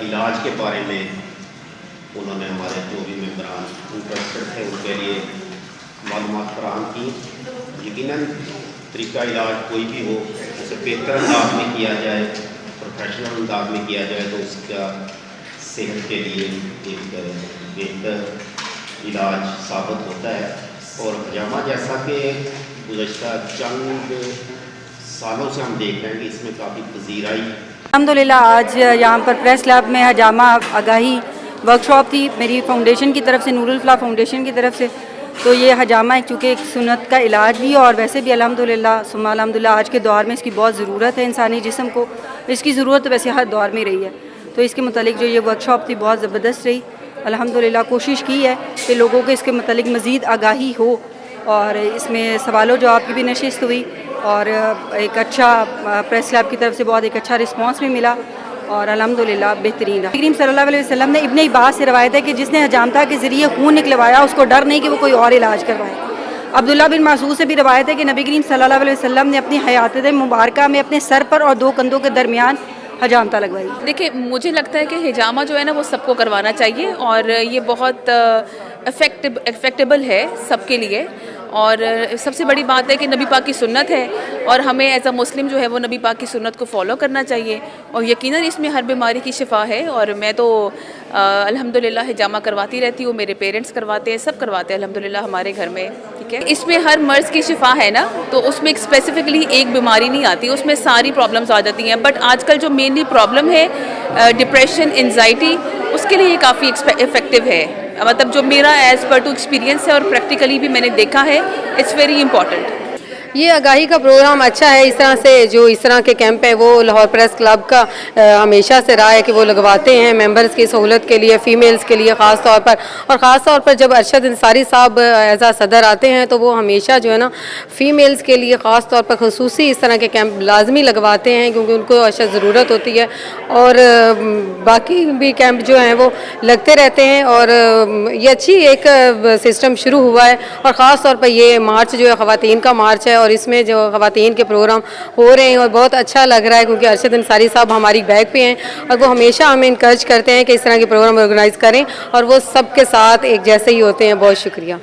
इलाज के बारे में उन्होंने हमारे जो भी मेम्बरान इंटरेस्टेड थे उनके लिए मालूमात फराहम की। यकीनन तरीका इलाज कोई भी हो उसे बेहतर अंदाज में किया जाए, प्रोफेशनल अंदाज में किया जाए तो उसका सेहत के लिए एक बेहतर इलाज साबित होता है। और हजामा जैसा कि गुज़श्ता चंद सालों से हम देख रहे हैं कि इसमें काफ़ी पजीराई। अल्हम्दुलिल्लाह आज यहाँ पर प्रेस क्लब में हजामा आगाही वर्कशॉप थी मेरी फाउंडेशन की तरफ से, नूरुल फलाह फाउंडेशन की तरफ से। तो ये हजामा चूँकि एक सुन्नत का इलाज भी और वैसे भी अल्हम्दुलिल्लाह सुम्मा अल्हम्दुलिल्लाह आज के दौर में इसकी बहुत ज़रूरत है। इंसानी जिस्म को इसकी ज़रूरत वैसे हर दौर में रही है। तो इसके मुतालिक जो ये वर्कशॉप थी बहुत ज़बरदस्त रही। अल्हम्दुलिल्लाह कोशिश की है कि लोगों को इसके मुतालिक मज़ीद आगाही हो और इसमें सवालों जवाब की भी नशिस्त हुई और एक अच्छा प्रेस क्लब की तरफ से बहुत एक अच्छा रिस्पांस भी मिला और अल्हम्दुलिल्लाह बेहतरीन रहा। करीम सल्लल्लाहु अलैहि वसल्लम ने इब्ने अब्बास से रवायत है कि जिसने हजामता के ज़रिए खून निकलवाया उसको डर नहीं कि वो कोई और इलाज करवाए। अब्दुल्ला बिन मसूद से भी रवायत है कि नबी करीम सल्लल्लाहु अलैहि वसल्लम ने अपनी हयात मुबारक में अपने सर पर और दो कंधों के दरमियान हजामता लगवाई। देखिए, मुझे लगता है कि हिजामा जो है ना वो सबको करवाना चाहिए और ये बहुत इफ़ेक्टेबल है सबके लिए। और सबसे बड़ी बात है कि नबी पाक की सुन्नत है और हमें एज अ मुस्लिम जो है वो नबी पाक की सुन्नत को फॉलो करना चाहिए और यकीनन इसमें हर बीमारी की शिफा है। और मैं तो अल्हम्दुलिल्लाह हिजामा करवाती रहती हूँ, मेरे पेरेंट्स करवाते हैं, सब करवाते हैं अल्हम्दुलिल्लाह हमारे घर में। ठीक है, इसमें हर मर्ज़ की शिफा है ना, तो उसमें एक स्पेसिफिकली एक बीमारी नहीं आती, उसमें सारी प्रॉब्लम्स आ जाती हैं। बट आजकल जो मेनली प्रॉब्लम है डिप्रेशन, एंजाइटी, उसके लिए ये काफ़ी इफ़ेक्टिव है। मतलब जो मेरा एज़ पर टू एक्सपीरियंस है और प्रैक्टिकली भी मैंने देखा है, इट्स वेरी इंपॉर्टेंट। ये आगाही का प्रोग्राम अच्छा है। इस तरह से जो इस तरह के कैंप है वो लाहौर प्रेस क्लब का हमेशा से रहा है कि वो लगवाते हैं मेंबर्स की सहूलत के लिए, फ़ीमेल्स के लिए ख़ास तौर पर। और ख़ास तौर पर जब अरशद अंसारी साहब एज आ सदर आते हैं तो वो हमेशा जो है ना फ़ीमेल्स के लिए ख़ास तौर पर खसूसी इस तरह के कैंप लाजमी लगवाते हैं क्योंकि उनको अशद ज़रूरत होती है। और बाकी भी कैंप जो हैं वो लगते रहते हैं और ये अच्छी एक सिस्टम शुरू हुआ है। और ख़ास तौर पर ये मार्च जो है ख़वातीन का मार्च है और इसमें जो ख़वातीन के प्रोग्राम हो रहे हैं और बहुत अच्छा लग रहा है क्योंकि अरशद अंसारी साहब हमारी बैक पे हैं और वो हमेशा हमें इनकरेज करते हैं कि इस तरह के प्रोग्राम ऑर्गेनाइज़ करें और वो सबके साथ एक जैसे ही होते हैं। बहुत शुक्रिया।